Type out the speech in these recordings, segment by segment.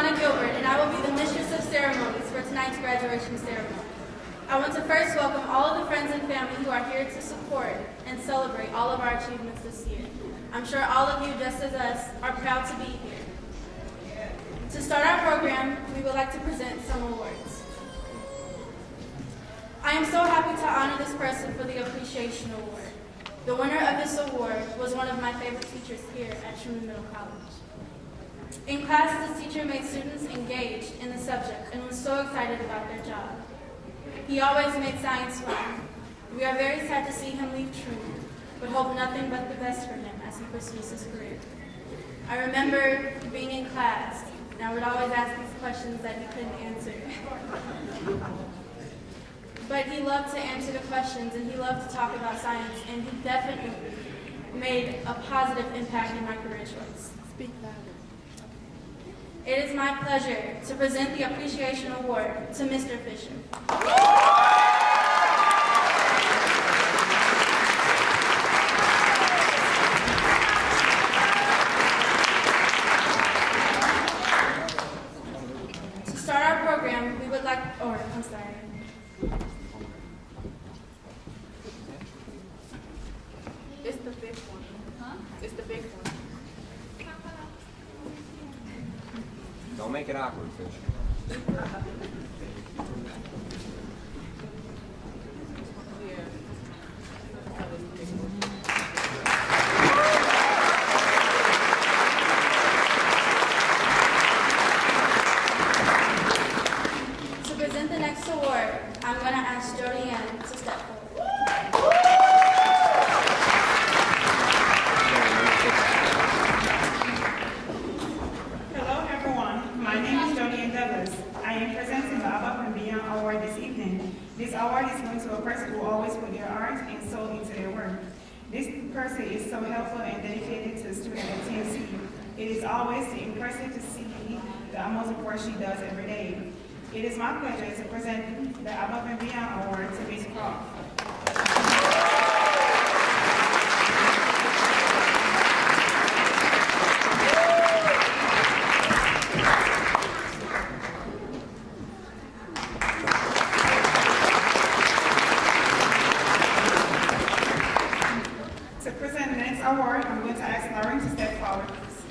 And I will be the mistress of ceremonies for tonight's graduation ceremony. I want to first welcome all of the friends and family who are here to support and celebrate all of our achievements this year. I'm sure all of you, just as us, are proud to be here. To start our program, we would like to present some awards. I am so happy to honor this person for the Appreciation Award. The winner of this award was one of my favorite teachers here at Truman Middle College. In class, this teacher made students engaged in the subject and was so excited about their job. He always made science fun. We are very sad to see him leave Truman, but hope nothing but the best for him as he pursues his career. I remember being in class, and I would always ask these questions that he couldn't answer. But he loved to answer the questions, and he loved to talk about science, and he definitely made a positive impact in my career choice. Speak louder. It is my pleasure to present the Appreciation Award to Mr. Fisher. To start our program, we would like, It's the big one. Huh? It's the big one. Don't make it awkward, Fish. To present the next award, I'm going to ask Jody Ann to step forward. Hello everyone, my name is Jody Ann Douglas. I am presenting the Above and Beyond Award this evening. This award is going to a person who always put their art and soul into their work. This person is so helpful and dedicated to the student at TMC. It is always impressive to see the amount of work she does every day. It is my pleasure to present the Above and Beyond Award to Ms. Croft. To present the next award, I'm going to ask Lauren to step forward, please.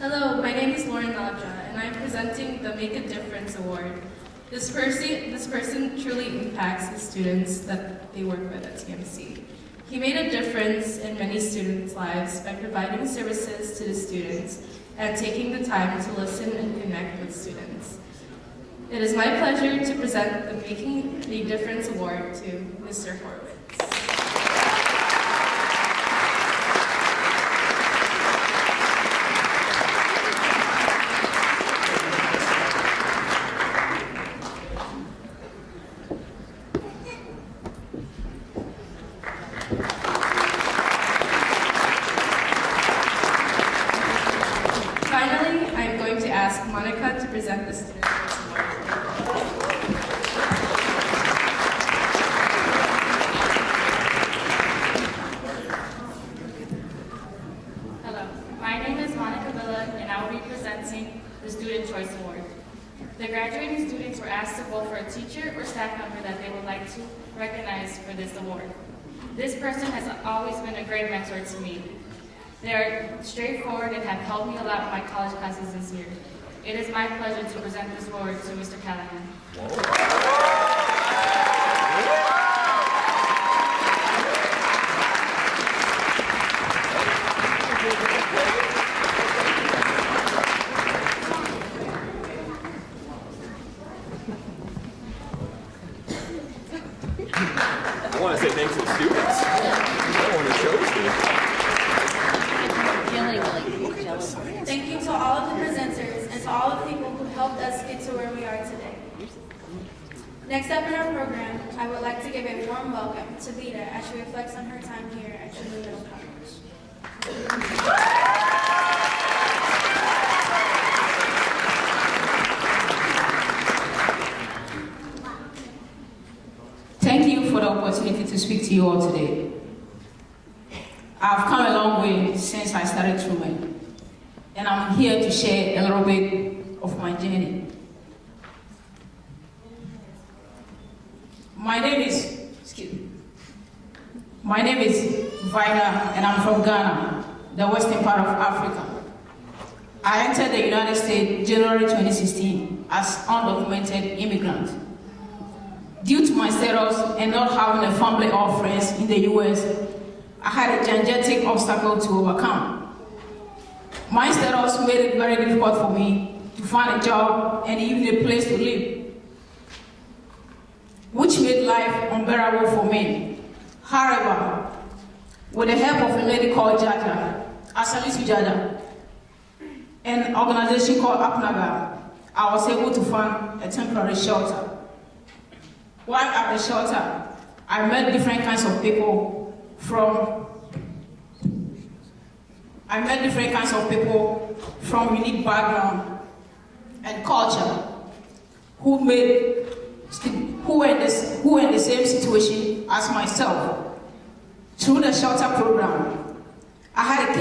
Hello, my name is Lauren Nalja, and I'm presenting the Make a Difference Award. This person truly impacts the students that they work with at TMC. He made a difference in many students' lives by providing services to the students and taking the time to listen and connect with students. It is my pleasure to present the Making a Difference Award to Mr. Horowitz. Finally, I am going to ask Monica to present the Student Choice Award. Hello, my name is Monica Villa, and I will be presenting the Student Choice Award. The graduating students were asked to vote for a teacher or staff member that they would like to recognize for this award. This person has always been a great mentor to me. They are straightforward and have helped me a lot in my college classes this year. It is my pleasure to present this award to Mr. Callahan. I want to say thanks to the students. I want to chose me. Thank you to all of the presenters and to all the people who helped us get to where we are today. Next up in our program, I would like to give a warm welcome to Vita as she reflects on her time here at Truman Middle College. Thank you for the opportunity to speak to you all today. I've come a long way since I started Truman, and I'm here to share a little bit of my journey. My name is Vida, and I'm from Ghana, the western part of Africa. I entered the United States January 2016 as undocumented immigrant. Due to my status and not having a family or friends in the US, I had a gigantic obstacle to overcome. My status made it very difficult for me to find a job and even a place to live, which made life unbearable for me. However, with the help of a lady called Jaja, Asalisu Jaja, an organization called Apnaga, I was able to find a temporary shelter. While at the shelter, I met different kinds of people from unique background and culture who were in the same situation as myself. Through the shelter program, I had a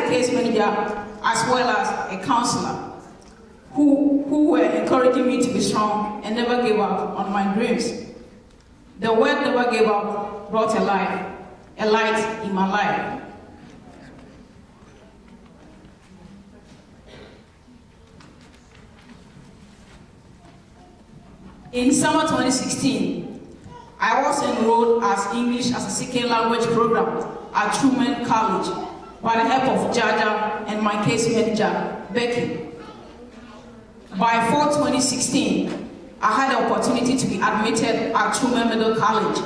case manager as well as a counselor who were encouraging me to be strong and never give up on my dreams. The word never gave up brought a light in my life. In summer 2016, I was enrolled as English as a second language program at Truman College by the help of Jaja and my case manager, Becky. By fall 2016, I had the opportunity to be admitted at Truman Middle College.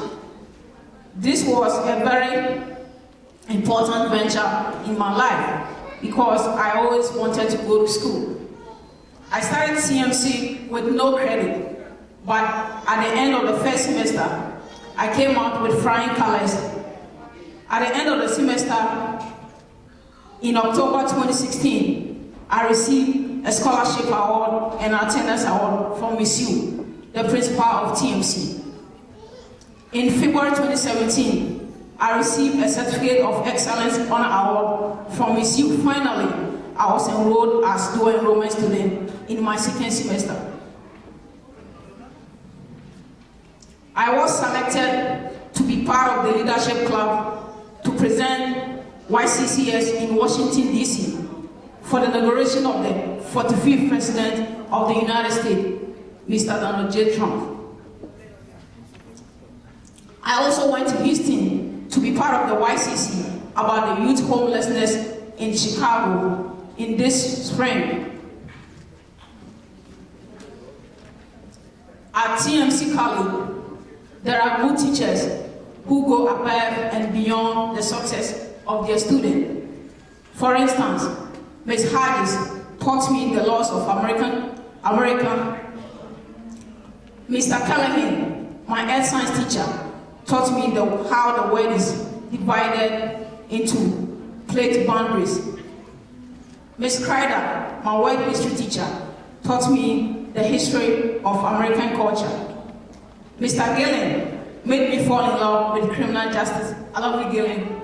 This was a very important venture in my life because I always wanted to go to school. I started CMC with no credit, but at the end of the first semester, I came out with flying colors. At the end of the semester, in October 2016, I received a scholarship award and attendance award from Miss Yu, the principal of TMC. In February 2017, I received a certificate of excellence honor award from Miss Yu. Finally, I was enrolled as dual enrollment student in my second semester. I was selected to be part of the leadership club to present YCCS in Washington, D.C. for the inauguration of the 45th President of the United States, Mr. Donald J. Trump. I also went to Houston to be part of the YCC about the youth homelessness in Chicago in this spring. At TMC College, there are good teachers who go above and beyond the success of their student. For instance, Ms. Hodges taught me the laws of America. Mr. Callahan, my earth science teacher, taught me how the world is divided into plate boundaries. Ms. Crider, my world history teacher, taught me the history of American culture. Mr. Gillen made me fall in love with criminal justice. I love you, Gillen.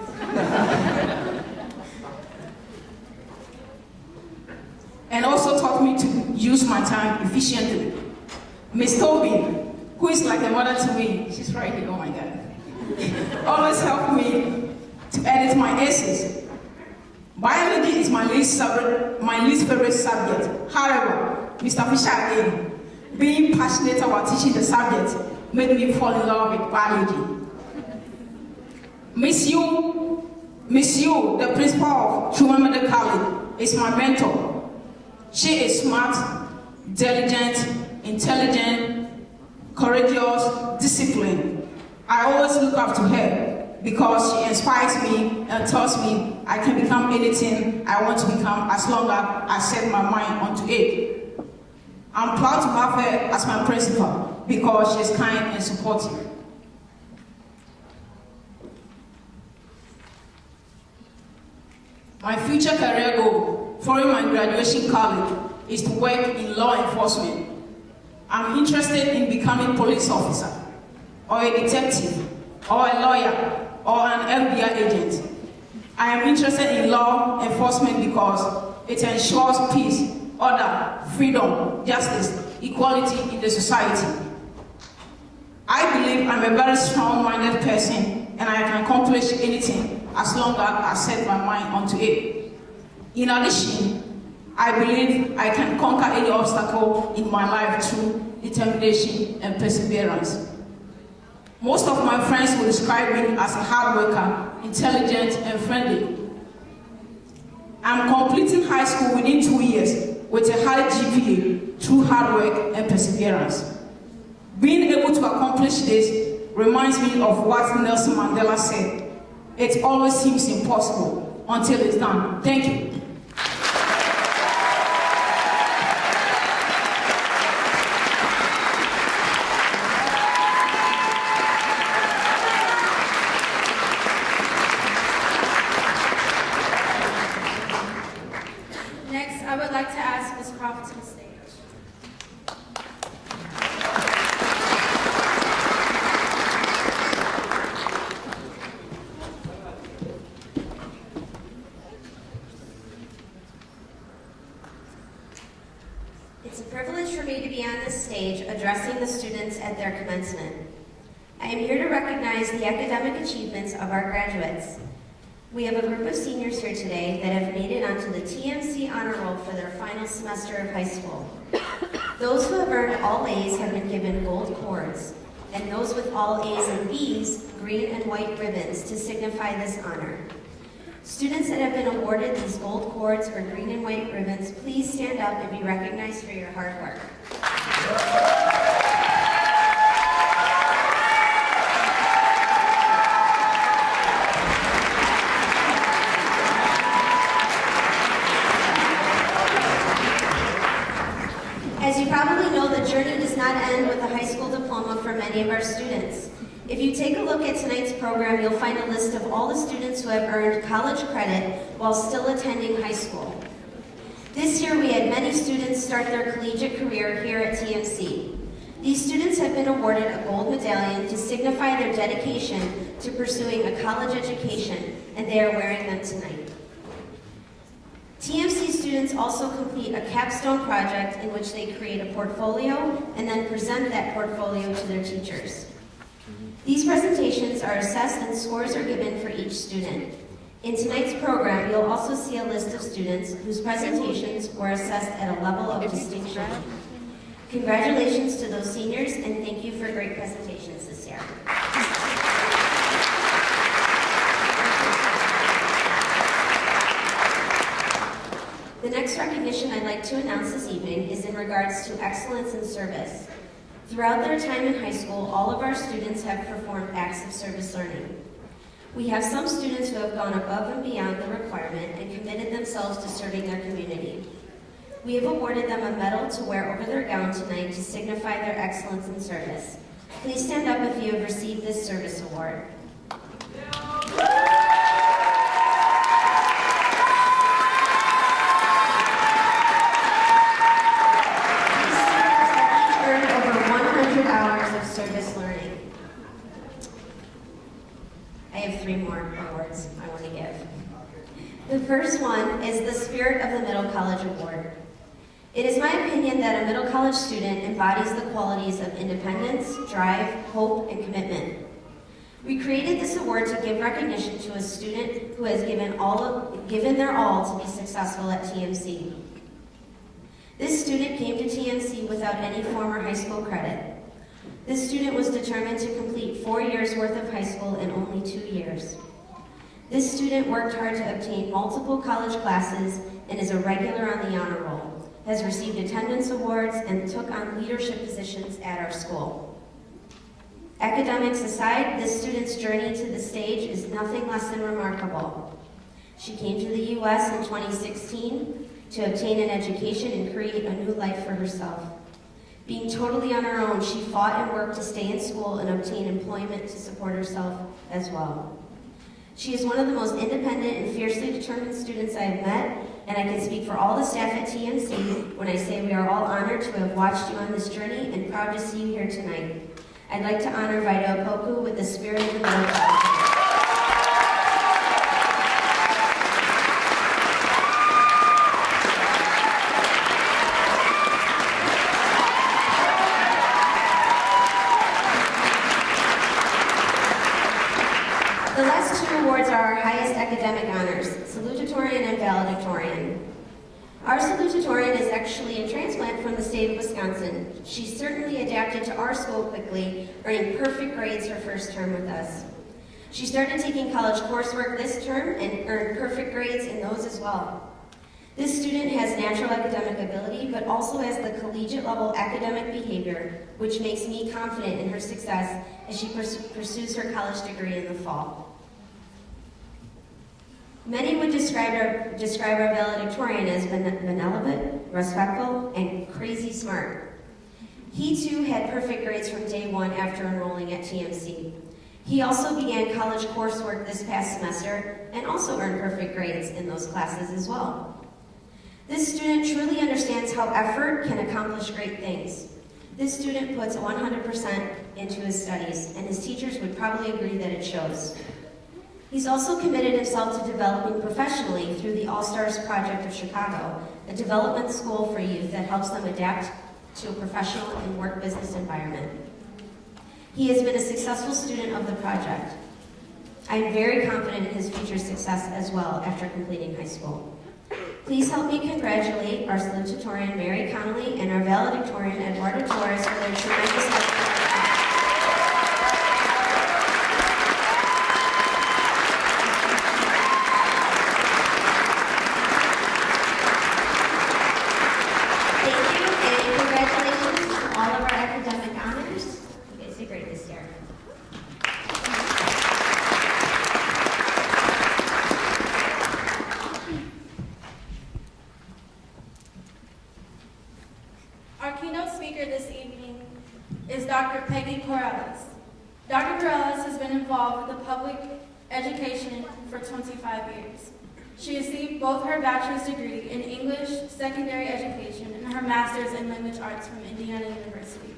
And also taught me to use my time efficiently. Miss Tobin, who is like a mother to me, she's right here, oh my God, always helped me to edit my essays. Biology is my least favorite subject. However, Mr. Fisher again, being passionate about teaching the subject, made me fall in love with biology. Miss Yu, the principal of Truman Middle College, is my mentor. She is smart, diligent, intelligent, courageous, disciplined. I always look up to her because she inspires me and tells me I can become anything I want to become as long as I set my mind onto it. I'm proud to have her as my principal because she's kind and supportive. My future career goal following my graduation college is to work in law enforcement. I'm interested in becoming a police officer, or a detective, or a lawyer, or an FBI agent. I am interested in law enforcement because it ensures peace, order, freedom, justice, equality in the society. I believe I'm a very strong-minded person and I can accomplish anything as long as I set my mind onto it. In addition, I believe I can conquer any obstacle in my life through determination and perseverance. Most of my friends will describe me as a hard worker, intelligent, and friendly. I'm completing high school within 2 years with a high GPA through hard work and perseverance. Being able to accomplish this reminds me of what Nelson Mandela said. It always seems impossible until it's done. Thank you. Next, I would like to ask Ms. Croft to the stage. It's a privilege for me to be on this stage addressing the students at their commencement. I am here to recognize the academic achievements of our graduates. We have a group of seniors here today that have made it onto the TMC Honor Roll for their final semester of high school. Those who have earned all A's have been given gold cords, and those with all A's and B's, green and white ribbons to signify this honor. Students that have been awarded these gold cords or green and white ribbons, please stand up and be recognized for your hard work. As you probably know, the journey does not end with a high school diploma for many of our students. If you take a look at tonight's program, you'll find a list of all the students who have earned college credit while still attending high school. This year, we had many students start their collegiate career here at TMC. These students have been awarded a gold medallion to signify their dedication to pursuing a college education, and they are wearing them tonight. TMC students also complete a capstone project in which they create a portfolio and then present that portfolio to their teachers. These presentations are assessed and scores are given for each student. In tonight's program, you'll also see a list of students whose presentations were assessed at a level of distinction. Congratulations to those seniors, and thank you for great presentations this year. The next recognition I'd like to announce this evening is in regards to excellence in service. Throughout their time in high school, all of our students have performed acts of service learning. We have some students who have gone above and beyond the requirement and committed themselves to serving their community. We have awarded them a medal to wear over their gown tonight to signify their excellence in service. Please stand up if you have received this service award. Service learning. I have 3 more awards I want to give. The first one is the Spirit of the Middle College Award. It is my opinion that a middle college student embodies the qualities of independence, drive, hope, and commitment. We created this award to give recognition to a student who has given their all to be successful at TMC. This student came to TMC without any former high school credit. This student was determined to complete 4 years worth of high school in only 2 years. This student worked hard to obtain multiple college classes and is a regular on the honor roll, has received attendance awards, and took on leadership positions at our school. Academics aside, this student's journey to the stage is nothing less than remarkable. She came to the U.S. in 2016 to obtain an education and create a new life for herself. Being totally on her own, she fought and worked to stay in school and obtain employment to support herself as well. She is one of the most independent and fiercely determined students I have met, and I can speak for all the staff at TMC when I say we are all honored to have watched you on this journey and proud to see you here tonight. I'd like to honor Vida Opoku with the Spirit of the Middle College. two awards are our highest academic honors, salutatorian and valedictorian. Our salutatorian is actually a transplant from the state of Wisconsin. She certainly adapted to our school quickly, earning perfect grades her first term with us. She started taking college coursework this term and earned perfect grades in those as well. This student has natural academic ability, but also has the collegiate level academic behavior, which makes me confident in her success as she pursues her college degree in the fall. Many would describe our valedictorian as benevolent, respectful, and crazy smart. He too had perfect grades from day one after enrolling at TMC. He also began college coursework this past semester and also earned perfect grades in those classes as well. This student truly understands how effort can accomplish great things. This student puts 100% into his studies, and his teachers would probably agree that it shows. He's also committed himself to developing professionally through the All-Stars Project of Chicago, a development school for youth that helps them adapt to a professional and work business environment. He has been a successful student of the project. I am very confident in his future success as well after completing high school. Please help me congratulate our salutatorian, Mary Connolly, and our valedictorian, Eduardo Torres, for their tremendous effort. Thank you, and congratulations to all of our academic honors. You guys did great this year. Our keynote speaker this evening is Dr. Peggy Corrales. Dr. Corrales has been involved with the public education for 25 years. She received both her bachelor's degree in English secondary education and her master's in language arts from Indiana University.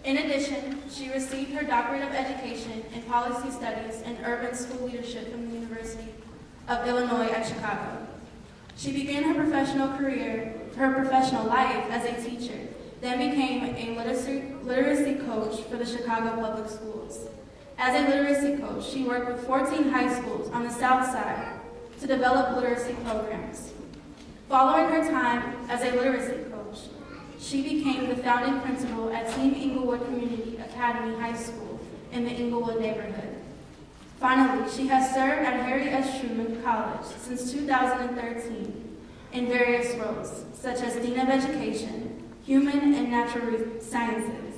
In addition, she received her doctorate of education in policy studies and urban school leadership from the University of Illinois at Chicago. She began her professional life as a teacher, then became a literacy coach for the Chicago Public Schools. As a literacy coach, she worked with 14 high schools on the South Side to develop literacy programs. Following her time as a literacy coach, she became the founding principal at Team Inglewood Community Academy High School in the Inglewood neighborhood. Finally, she has served at Harry S. Truman College since 2013 in various roles, such as Dean of Education, Human and Natural Sciences.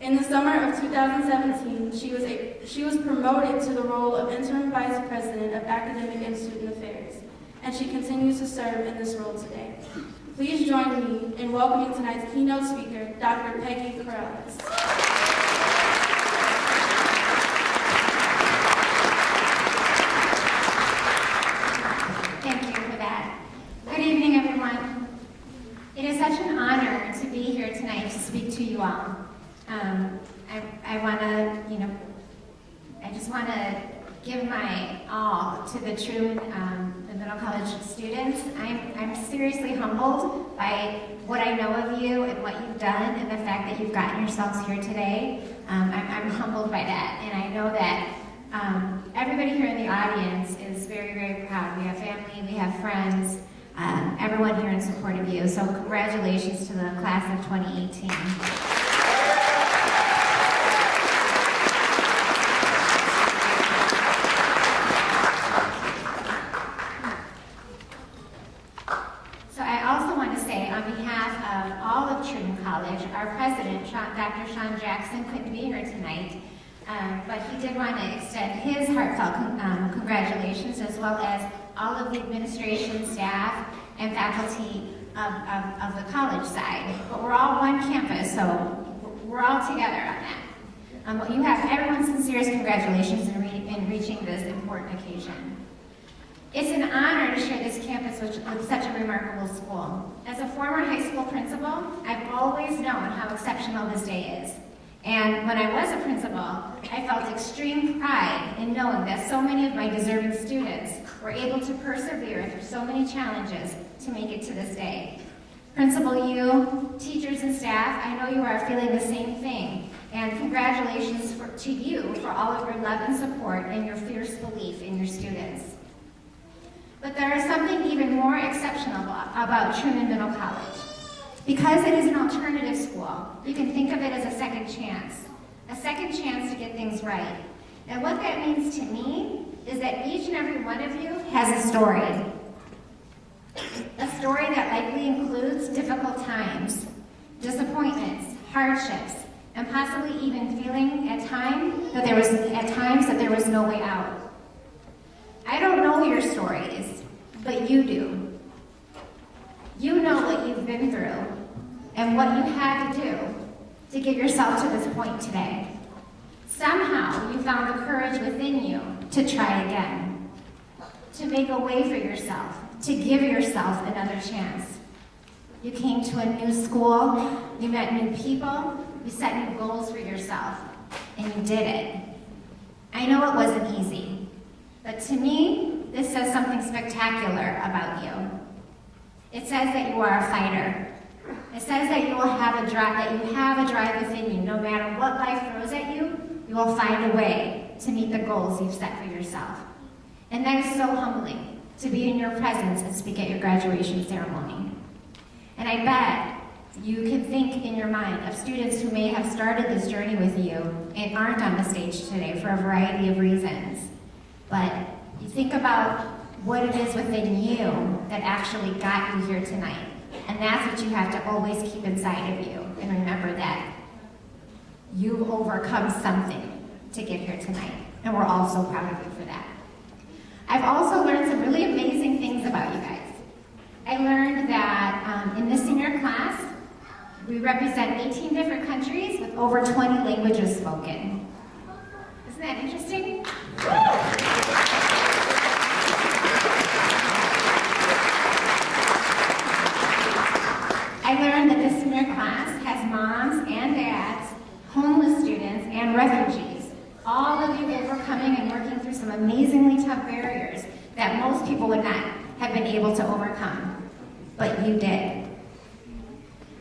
In the summer of 2017, she was promoted to the role of Interim Vice President of Academic and Student Affairs, and she continues to serve in this role today. Please join me in welcoming tonight's keynote speaker, Dr. Peggy Corrales. Thank you for that. Good evening, everyone. It is such an honor to be here tonight to speak to you all. I just want to give my all to the Truman Middle College students. I'm seriously humbled by what I know of you and what you've done and the fact that you've gotten yourselves here today. I'm humbled by that, and I know that everybody here in the audience is very, very proud. We have family, we have friends, everyone here in support of you. So congratulations to the class of 2018. So I also want to say, on behalf of all of Truman College, our president, Dr. Sean Jackson, couldn't be here tonight. But he did want to extend his heartfelt congratulations, as well as all of the administration, staff, and faculty of the college side. But we're all one campus, so we're all together on that. Well, you have everyone's sincerest congratulations in reaching this important occasion. It's an honor to share this campus with such a remarkable school. As a former high school principal, I've always known how exceptional this day is. And when I was a principal, I felt extreme pride in knowing that so many of my deserving students were able to persevere through so many challenges to make it to this day. Principal, you, teachers and staff, I know you are feeling the same thing And congratulations to you for all of your love and support and your fierce belief in your students. But there is something even more exceptional about Truman Middle College. Because it is an alternative school, you can think of it as a second chance to get things right. And what that means to me is that each and every one of you has a story. A story that likely includes difficult times, disappointments, hardships, and possibly even feeling at times that there was no way out. I don't know your stories, but you do. You know what you've been through and what you had to do to get yourself to this point today. Somehow you found the courage within you to try again, to make a way for yourself, to give yourself another chance. You came to a new school, you met new people, you set new goals for yourself, and you did it. I know it wasn't easy, but to me, this says something spectacular about you. It says that you are a fighter. It says that you have a drive within you. No matter what life throws at you, you will find a way to meet the goals you've set for yourself. And that is so humbling, to be in your presence and speak at your graduation ceremony. And I bet you can think in your mind of students who may have started this journey with you and aren't on the stage today for a variety of reasons. But you think about what it is within you that actually got you here tonight. And that's what you have to always keep inside of you. And remember that you've overcome something to get here tonight. And we're all so proud of you for that. I've also learned some really amazing things about you guys. I learned that in this senior class, we represent 18 different countries with over 20 languages spoken. Isn't that interesting? I learned that this senior class has moms and dads, homeless students, and refugees. All of you overcoming and working through some amazingly tough barriers that most people would not have been able to overcome. But you did.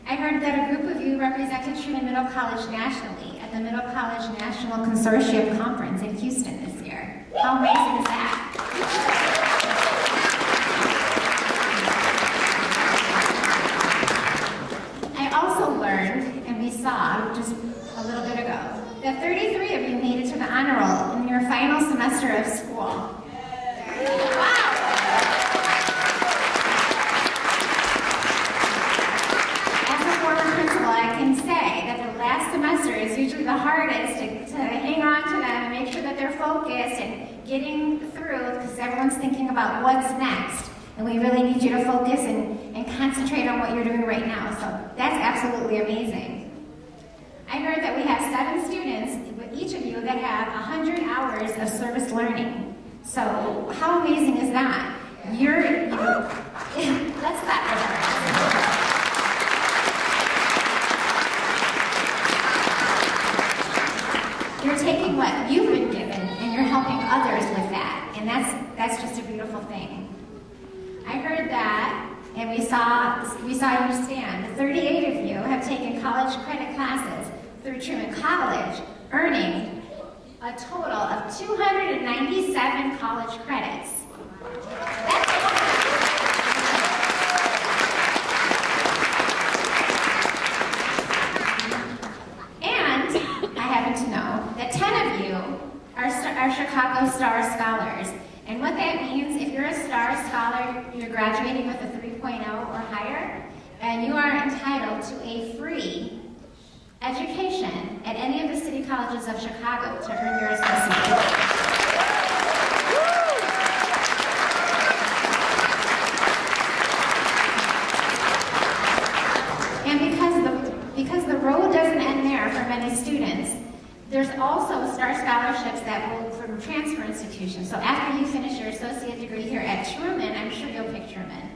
I heard that a group of you represented Truman Middle College nationally at the Middle College National Consortium Conference in Houston this year. How amazing is that? I also learned, and we saw just a little bit ago, that 33 of you made it to the honor roll in your final semester of school. Wow! As a former principal, I can say that the last semester is usually the hardest to hang on to them and make sure that they're focused and getting through, because everyone's thinking about what's next. And we really need you to focus and concentrate on what you're doing right now. So that's absolutely amazing. I heard that we have 7 students with each of you that have 100 hours of service learning. So how amazing is that? Let's clap for her. You're taking what you've been given and you're helping others with that. And that's just a beautiful thing. I heard that, and we saw you stand. 38 of you have taken college credit classes through Truman College, earning a total of 297 college credits. And I happen to know that 10 of you are Chicago Star Scholars. And what that means, if you're a Star Scholar, you're graduating with a 3.0 or higher, and you are entitled to a free education at any of the city colleges of Chicago to earn your associate degree. And because the road doesn't end there for many students, there's also Star Scholarships that will from transfer institutions. So after you finish your associate degree here at Truman, I'm sure you'll pick Truman.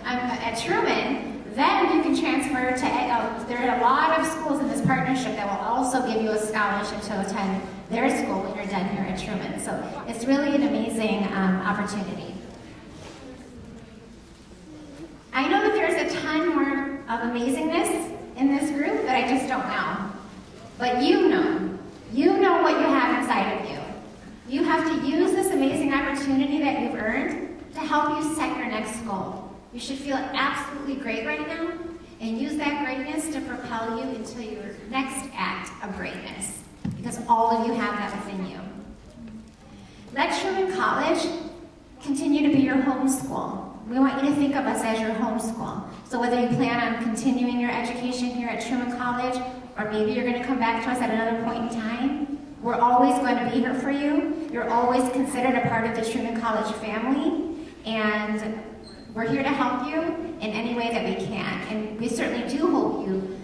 At Truman, then you can transfer to, there are a lot of schools in this partnership that will also give you a scholarship to attend their school when you're done here at Truman. So it's really an amazing opportunity. I know that there's a ton more of amazingness in this group that I just don't know. But you know what you have inside of you. You have to use this amazing opportunity that you've earned to help you set your next goal. You should feel absolutely great right now and use that greatness to propel you into your next act of greatness, because all of you have that within you. Let Truman College continue to be your home school. We want you to think of us as your home school. So whether you plan on continuing your education here at Truman College, or maybe you're going to come back to us at another point in time, we're always going to be here for you. You're always considered a part of the Truman College family, and we're here to help you in any way that we can. And we certainly do hope you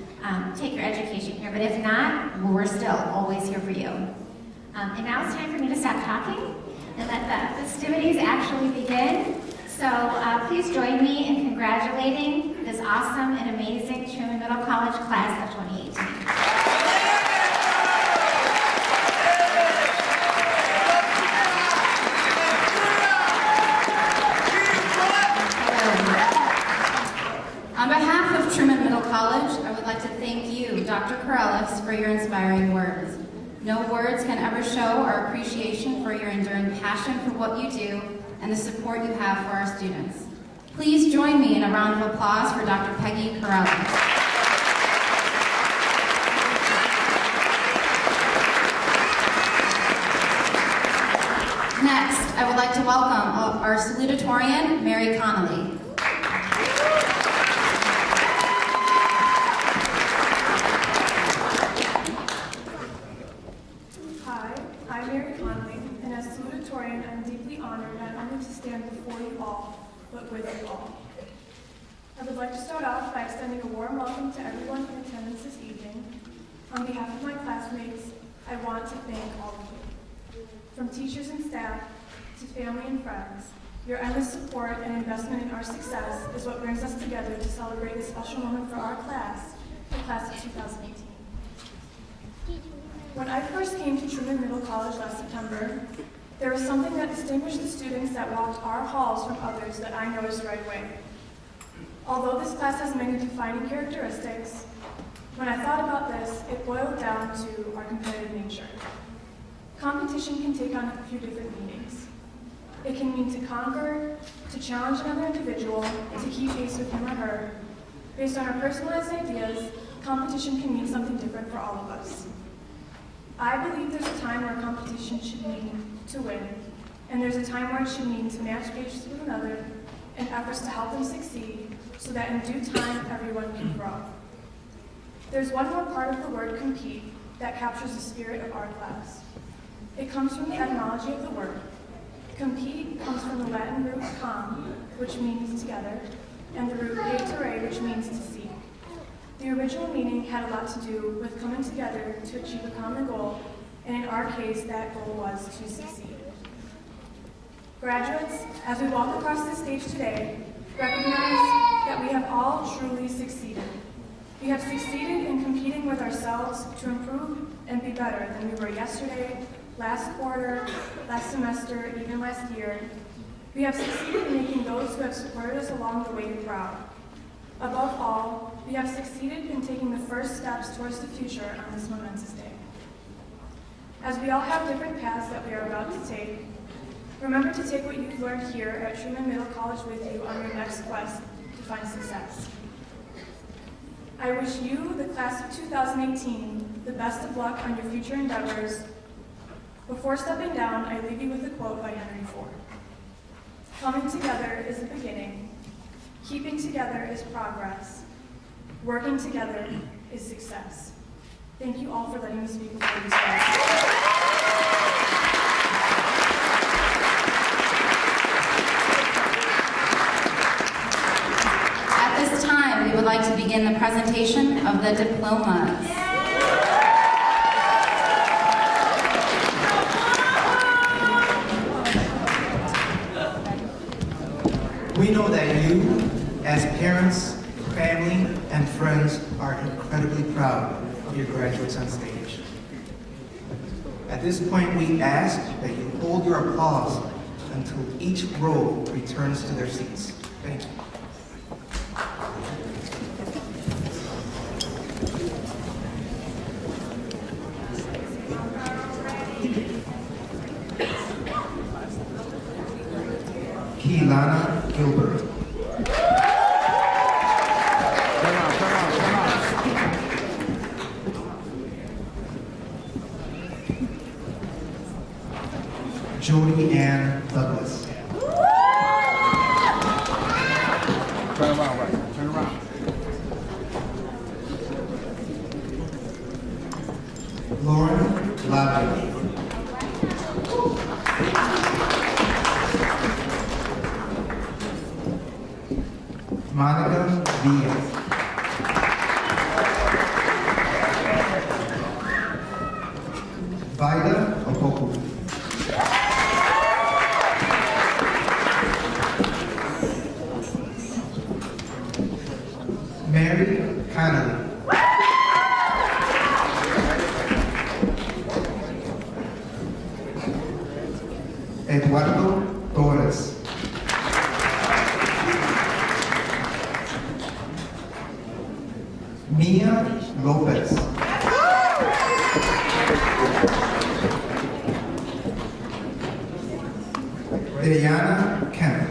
take your education here, but if not, we're still always here for you. And now it's time for me to stop talking and let the festivities actually begin. So please join me in congratulating this awesome and amazing Truman Middle College class of 2018. On behalf of Truman Middle College, I would like to thank you, Dr. Corrales, for your inspiring words. No words can ever show our appreciation for your enduring passion for what you do and the support you have for our students. Please join me in a round of applause for Dr. Peggy Corrales. Next, I would like to welcome our salutatorian, Mary Connolly. Hi, I'm Mary Conley, and as salutatorian, I'm deeply honored not only to stand before you all, but with you all. I would like to start off by extending a warm welcome to everyone in attendance this evening. On behalf of my classmates, I want to thank all of you. From teachers and staff to family and friends, your endless support and investment in our success is what brings us together to celebrate this special moment for our class, the class of 2018. When I first came to Truman Middle College last September, there was something that distinguished the students that walked our halls from others that I noticed right away. Although this class has many defining characteristics, when I thought about this, it boiled down to our competitive nature. Competition can take on a few different meanings. It can mean to conquer, to challenge another individual, to keep pace with him or her. Based on our personalized ideas, competition can mean something different for all of us. I believe there's a time where competition should mean to win, and there's a time where it should mean to match paces with another in efforts to help them succeed so that in due time everyone can grow. There's one more part of the word compete that captures the spirit of our class. It comes from the etymology of the word. Compete comes from the Latin root com, which means together, and the root paitere, which means to seek. The original meaning had a lot to do with coming together to achieve a common goal, and in our case, that goal was to succeed. Graduates, as we walk across the stage today, recognize that we have all truly succeeded. We have succeeded in competing with ourselves to improve and be better than we were yesterday, last quarter, last semester, even last year. We have succeeded in making those who have supported us along the way proud. Above all, we have succeeded in taking the first steps towards the future on this momentous day. As we all have different paths that we are about to take, remember to take what you've learned here at Truman Middle College with you on your next quest to find success. I wish you, the class of 2018, the best of luck on your future endeavors. Before stepping down, I leave you with a quote by Henry Ford. Coming together is the beginning. Keeping together is progress. Working together is success. Thank you all for letting me speak before you start. At this time, we would like to begin the presentation of the diplomas. We know that you, as parents, family, and friends, are incredibly proud of your graduates on stage. At this point, we ask that you hold your applause until each row returns to their seats. Thank you. Keelana Gilbert. Jody Ann Douglas. Turn around, right. Turn around. Lauren Lavin. Monica Diaz. Vida Opoku. Mary Connolly. Eduardo Torres. Mia Lopez. Diana Kemp.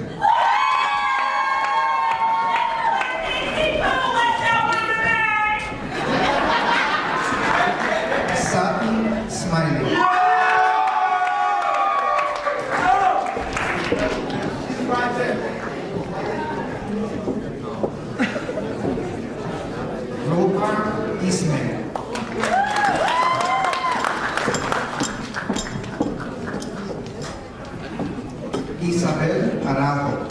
Safi Smiley. Robar Ismail. Isabel Araujo.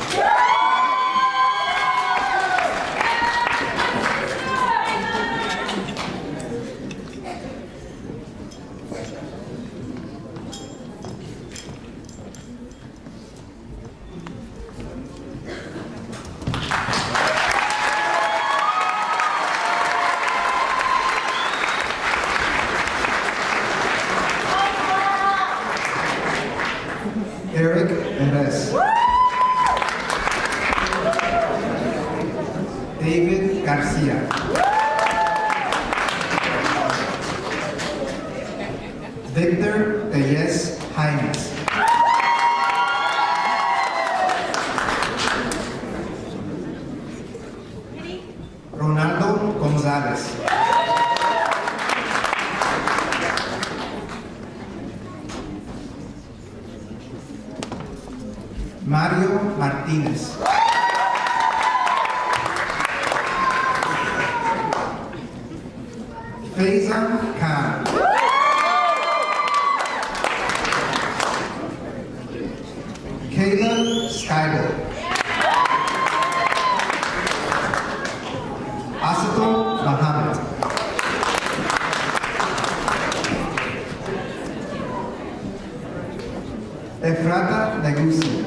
Eric Perez. David Garcia. Victor Reyes Jaimes. Ronaldo Gonzalez. Mario Martinez. Faizan Khan. Kayla Skyler. Asato Mohammed. Efrata Negusi.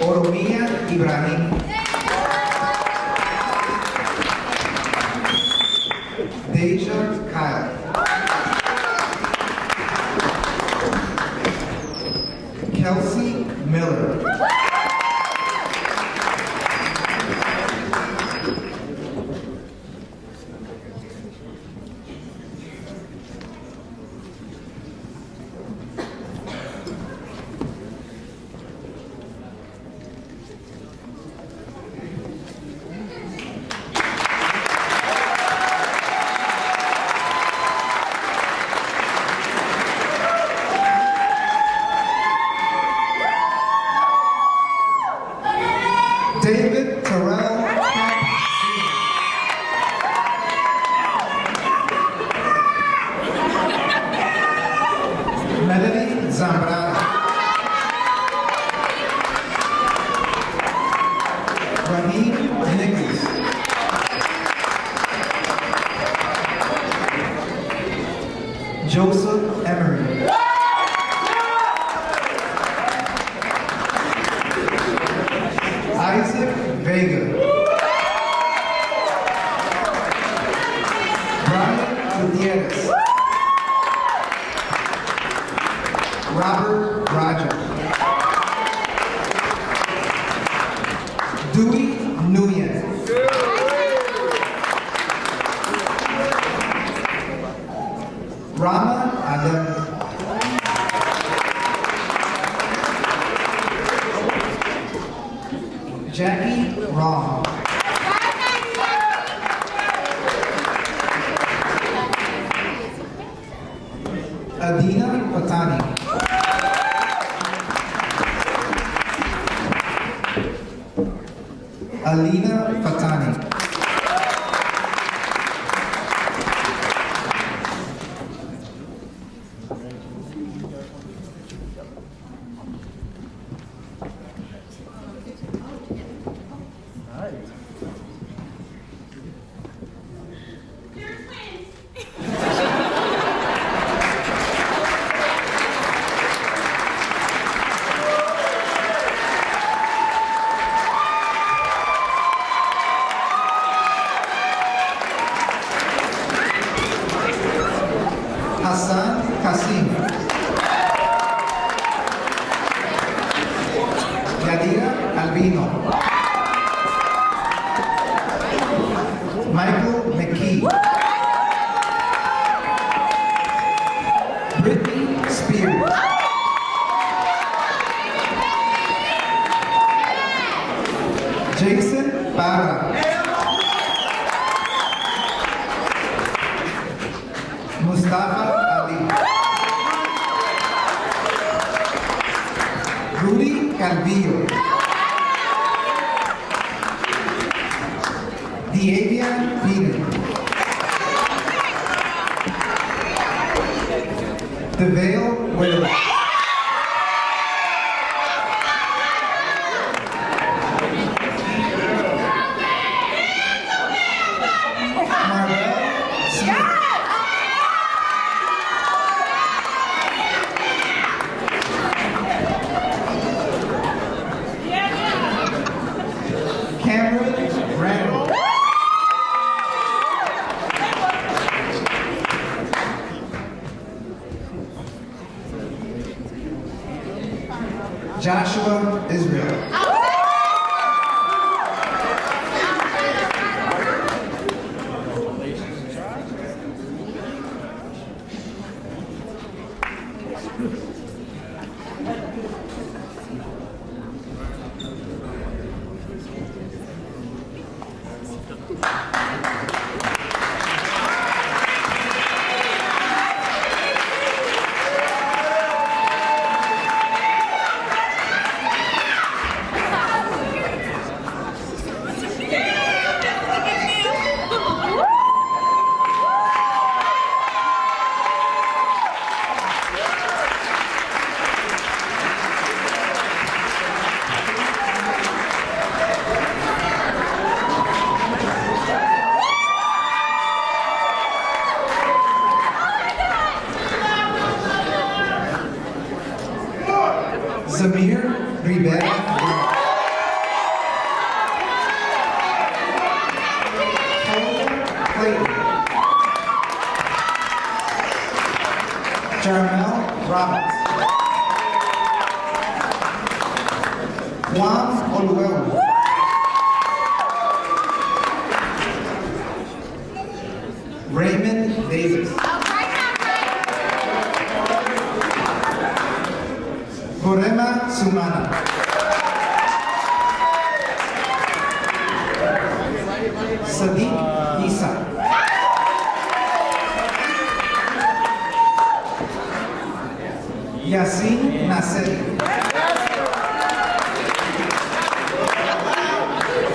Oromia Ibrahim. Deja Kyle. Kelsey Miller. David Terrell Camp Sr. Melanie Zambrano. Raheem Nichols. Joseph Emery. Isaac Vega. Brian Gutierrez. Robert Roger. Dewey Nguyen. Rama Adam. Jackie Rom. Adina Patani. Alina Patani. Hassan Kasim. Yadira Albino. Michael McKee. Brittany Spears. Jason Barra. Mustafa Ali. Rudy Calvillo. Diavian Peter. DeVale Will. Marvel Smith. Cameron Randall. Joshua Israel. Zamir Rivera. Clayton. Jarmel Roberts. Juan Oluelu. Raymond Davis. Borema Sumana. Sadiq Isa. Yasin Naseri.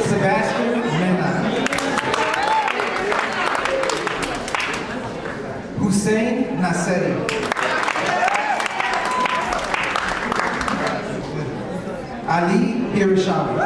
Sebastian Mena. Hussein Naseri. Ali Hirashami.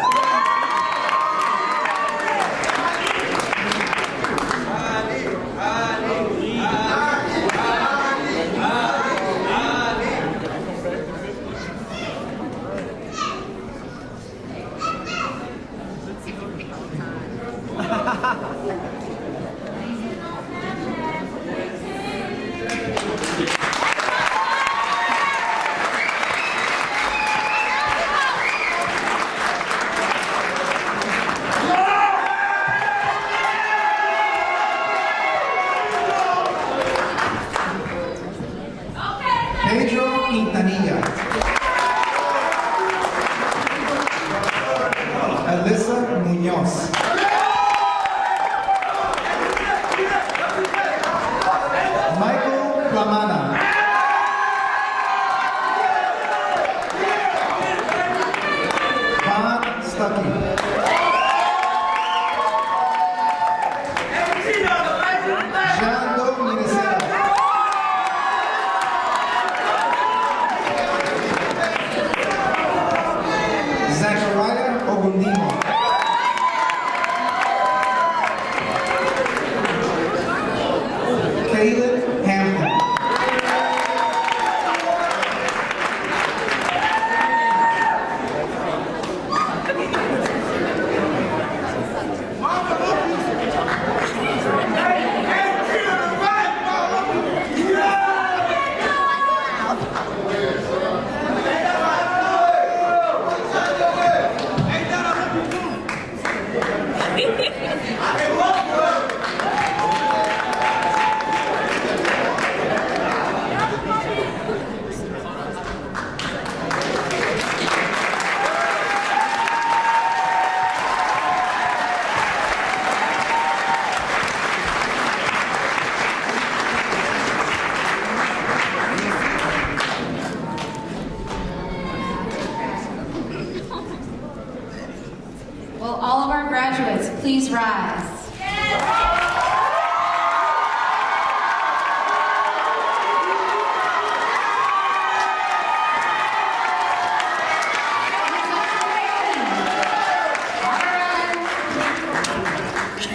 please rise?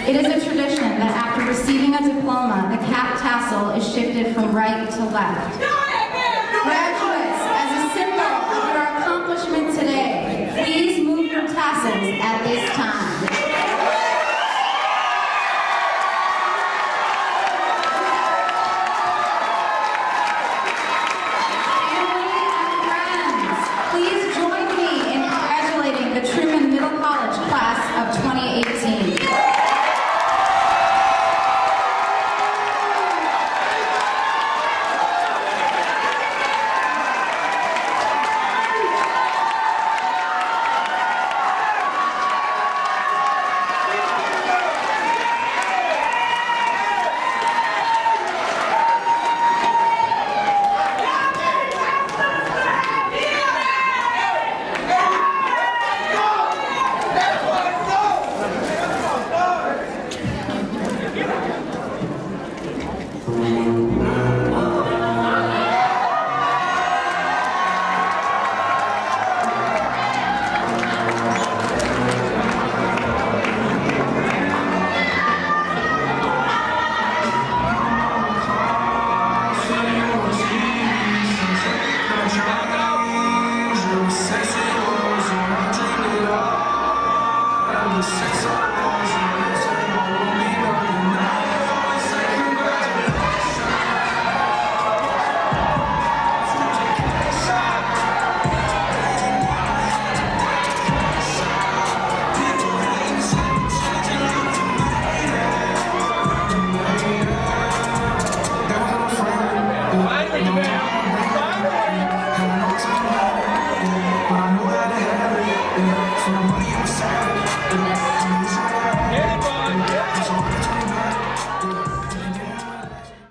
It is a tradition that after receiving a diploma, the cap tassel is shifted from right to left. Graduates, as a symbol of your accomplishment today, please move your tassels